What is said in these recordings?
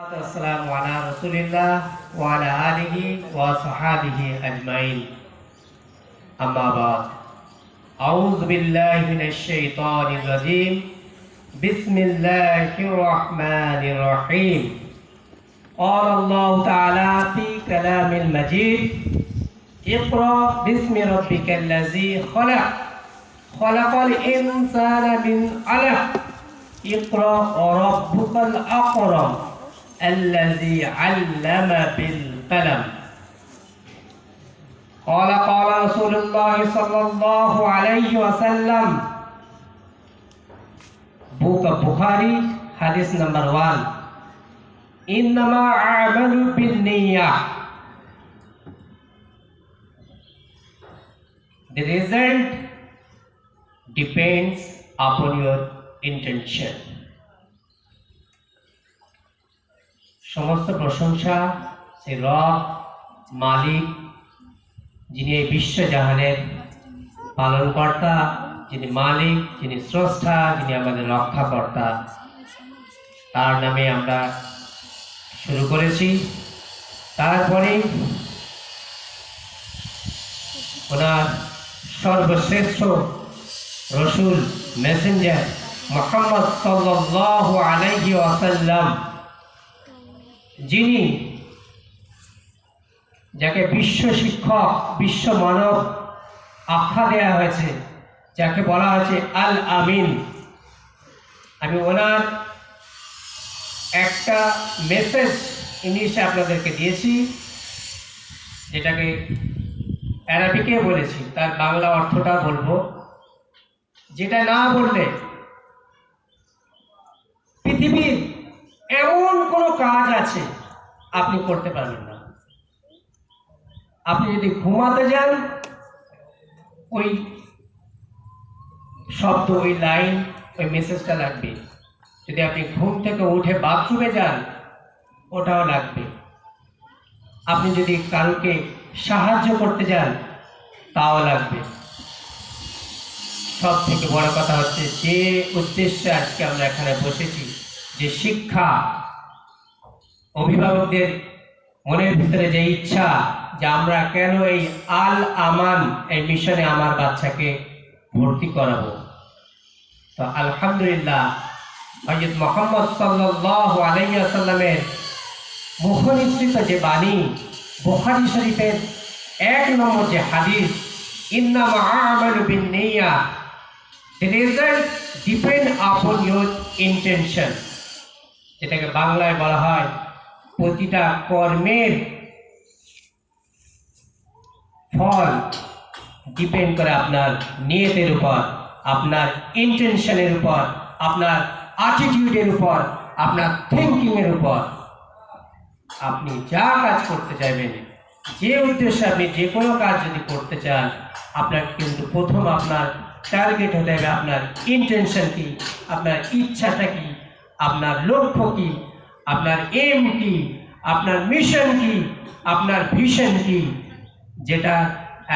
والسلام على رسول الله وعلى آله وصحابه أجمعين أما بعد أعوذ بالله من الشيطان الرجيم بسم الله الرحمن الرحيم قال الله تعالى في كلام المجيد اقرأ باسم ربك الذي خلق خلق الإنسان من علق اقرأ وربك الأكرم الذي علم بالقلم قال رسول الله صلى الله عليه وسلم Book of Bukhari Hadith number 1 إنما أعمل بالنية The result depends upon your intention. সমস্ত প্রশংসা সেই রব মালিক যিনি এই বিশ্বজাহানের পালনকর্তা, যিনি মালিক, যিনি স্রষ্টা, যিনি আমাদের রক্ষাকর্তা, তার নামে আমরা শুরু করেছি। তারপরে ওনার সর্বশ্রেষ্ঠ রসুল মেসেঞ্জার মুহাম্মদ সাল্লাল্লাহু আলাইহি ওয়াসাল্লাম, যিনি যাকে বিশ্ব শিক্ষক, বিশ্ব মানব আখ্যা দেওয়া হয়েছে, যাকে বলা হয়েছে আল আমিন। আমি ওনার একটা মেসেজ ইংলিশে আপনাদেরকে দিয়েছি, যেটাকে অ্যারাবিকে বলেছি, তার বাংলা অর্থটা বলবো, যেটা না বললে পৃথিবীর এমন কোনো কাজ আছে আপনি করতে পারবেন না। আপনি যদি ঘুমাতে যান, ওই শব্দ, ওই লাইন, ওই মেসেজটা লাগবে। যদি আপনি ঘুম থেকে উঠে বাথরুমে যান, ওটাও লাগবে। আপনি যদি কাউকে সাহায্য করতে যান, তাও লাগবে। সব থেকে বড় কথা হচ্ছে, যে উদ্দেশ্যে আজকে আমরা এখানে বসেছি, যে শিক্ষা, অভিভাবকদের মনের ভিতরে যে ইচ্ছা যে আমরা কেন এই আল আমান এই মিশনে আমার বাচ্চাকে ভর্তি করাবো, তো আলহামদুলিল্লাহ হযরত মুহাম্মদ সাল্লাল্লাহু আলাইহি ওয়াসাল্লামের মুখনিসৃত যে বাণী, বুখারী শরীফের 1 নম্বর যে হাদিস, ইন্নামা আমালু বিন্নিয়া, the result depend upon your intention, যেটাকে বাংলায় বলা হয় প্রতিটা কর্মের ফল ডিপেন্ড করে আপনার নিয়তের উপর, আপনার ইন্টেনশনের উপর, আপনার অ্যাটিটিউডের উপর, আপনার থিঙ্কিংয়ের উপর। আপনি যা কাজ করতে চাইবেন, যে উদ্দেশ্যে আপনি যে কোনো কাজ যদি করতে চান, আপনার কিন্তু প্রথম আপনার টার্গেট হতে হবে আপনার ইন্টেনশন কি, আপনার ইচ্ছাটা কি, আপনার লক্ষ্য কি, আপনার এম কি, আপনার মিশন কি, আপনার ভিশন কি, যেটা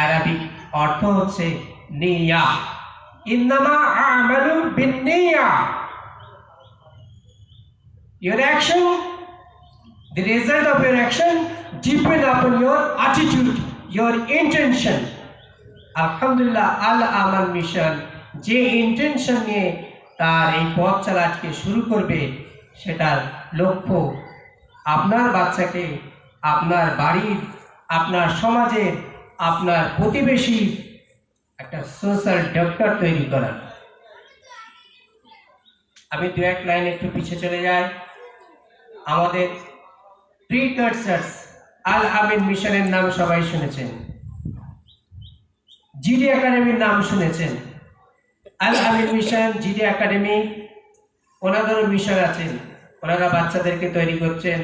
আরবিক অর্থ হচ্ছে নিয়া। ইন্নামা আমালু বিন্নিয়া, your action, the result of your action depend upon your attitude, your intention. আলহামদুলিল্লাহ আল আমান মিশন যে ইন্টেনশন নিয়ে তার এই পথ চলা আজকে শুরু করবে, সেটার লক্ষ্য আপনার বাচ্চাকে আপনার বাড়ির, আপনার সমাজের, আপনার প্রতিবেশী একটা সোশ্যাল ডক্টর তৈরি করা। আমি 2-1 লাইন একটু পিছিয়ে চলে যাই। আমাদের প্রিকারসার্স আল আমিন মিশনের নাম সবাই শুনেছেন, জিডি একাডেমির নাম শুনেছেন। আল আমিন মিশন, জিডি একাডেমি, ওনাদেরও মিশন আছেন। ওনারা বাচ্চাদেরকে তৈরি করছেন,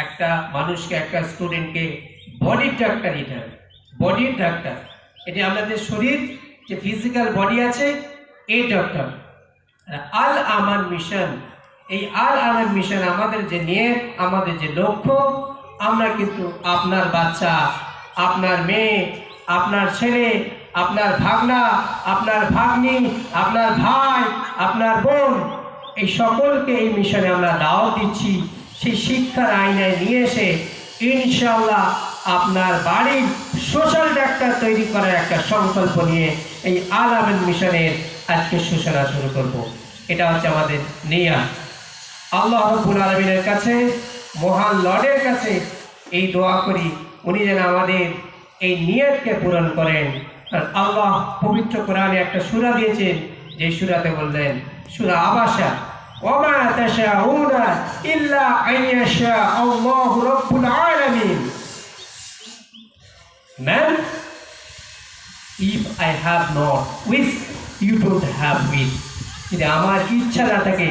একটা মানুষকে, একটা স্টুডেন্টকে বডির ডাক্তার, এটা বডির ডাক্তার, এটি আমাদের শরীর যে ফিজিক্যাল বডি আছে, এই ডক্টর। আল আমান মিশন, এই আল আমান মিশন আমাদের যে নিয়ত, আমাদের যে লক্ষ্য, আমরা কিন্তু আপনার বাচ্চা, আপনার মেয়ে, আপনার ছেলে, আপনার ভাগনা, আপনার ভাগ্নি, আপনার ভাই, আপনার বোন, এই সকলকে এই মিশনে আমরা দাওয়াত দিচ্ছি, সেই শিক্ষার আয়নায় নিয়ে এসে ইনশাআল্লাহ আপনার বাড়ির সোশ্যাল ডাক্তার তৈরি করার একটা সংকল্প নিয়ে এই আল আমিন মিশনের আজকে সূচনা শুরু করব। এটা হচ্ছে আমাদের নিয়ত। আল্লাহ রাব্বুল আলামিনের কাছে, মহান লর্ডের কাছে এই দোয়া করি, উনি যেন আমাদের এই নিয়তকে পূরণ করেন। আর আল্লাহ পবিত্র কোরআনে একটা সূরা দিয়েছেন, যে সূরাতে বললেন, সূরা আবাসা, ওমা তাশাউনা ইল্লা আইয়াশা আল্লাহু রাব্বুল আলামিন। Man, if I have not wish, you don't have wish. যদি আমার ইচ্ছা না থাকে,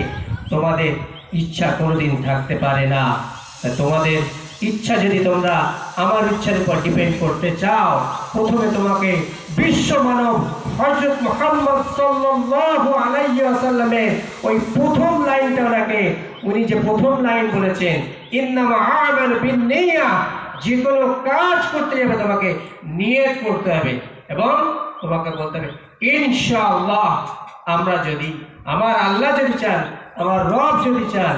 তোমাদের ইচ্ছা কোনোদিন থাকতে পারে না। তোমাদের ইচ্ছা যদি তোমরা আমার ইচ্ছার উপর ডিপেন্ড করতে চাও, প্রথমে তোমাকে বিশ্ব মানব হযরত মুহাম্মদ সাল্লাল্লাহু আলাইহি ওয়াসাল্লামের ওই প্রথম লাইনটা ওনাকে, উনি যে প্রথম লাইন বলেছেন, ইন্নামা আমালু বিন্নিয়াহ, যে কোনো কাজ করতে যাবে তোমাকে নিয়ত করতে হবে এবং তোমাকে বলতে হবে ইনশাআল্লাহ। আমরা যদি, আমার আল্লাহ যদি চান, আমার রব যদি চান,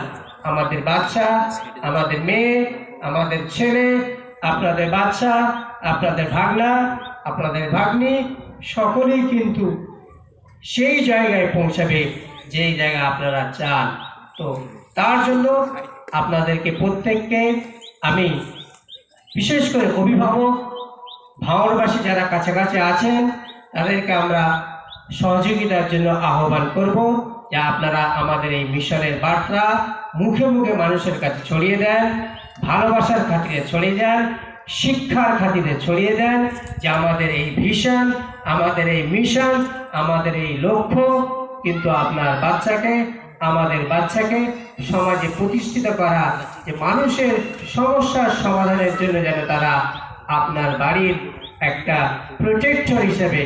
আমাদের বাচ্চা, আমাদের মেয়ে, আমাদের ছেলে, আপনাদের বাচ্চা, আপনাদের ভাগনা, আপনাদের ভাগ্নি, সকলেই কিন্তু সেই জায়গায় পৌঁছাবে যেই জায়গা আপনারা চান। তো তার জন্য আপনাদেরকে প্রত্যেককে আমি, বিশেষ করে অভিভাবক, ভাঙড়বাসী যারা কাছাকাছি আছেন, তাদেরকে আমরা সহযোগিতার জন্য আহ্বান করব যে আপনারা আমাদের এই মিশনের বার্তা মুখে মুখে মানুষের কাছে ছড়িয়ে দেন, ভালোবাসার খাতিরে ছড়িয়ে দেন, শিক্ষার খাতিরে ছড়িয়ে দেন যে আমাদের এই ভিশন, আমাদের এই মিশন, আমাদের এই লক্ষ্য কিন্তু আপনার বাচ্চাকে, আমাদের বাচ্চাকে সমাজে প্রতিষ্ঠিত করা, যে মানুষের সমস্যার সমাধানের জন্য যেন তারা আপনার বাড়ির একটা প্রোটেক্টর হিসেবে,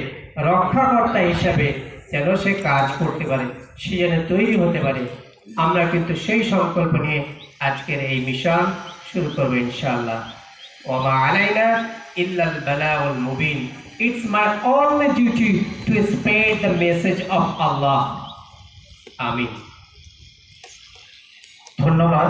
রক্ষাকর্তা হিসেবে যেন সে কাজ করতে পারে, সে যেন তৈরি হতে পারে। আমরা কিন্তু সেই সংকল্প নিয়ে আজকের এই মিশন শুরু করবো ইনশাআল্লাহ। ওমা আলাইনা ইল্লাল বালাউল Mubin. It's my only duty to spread the message of Allah. আমিন। ধন্যবাদ।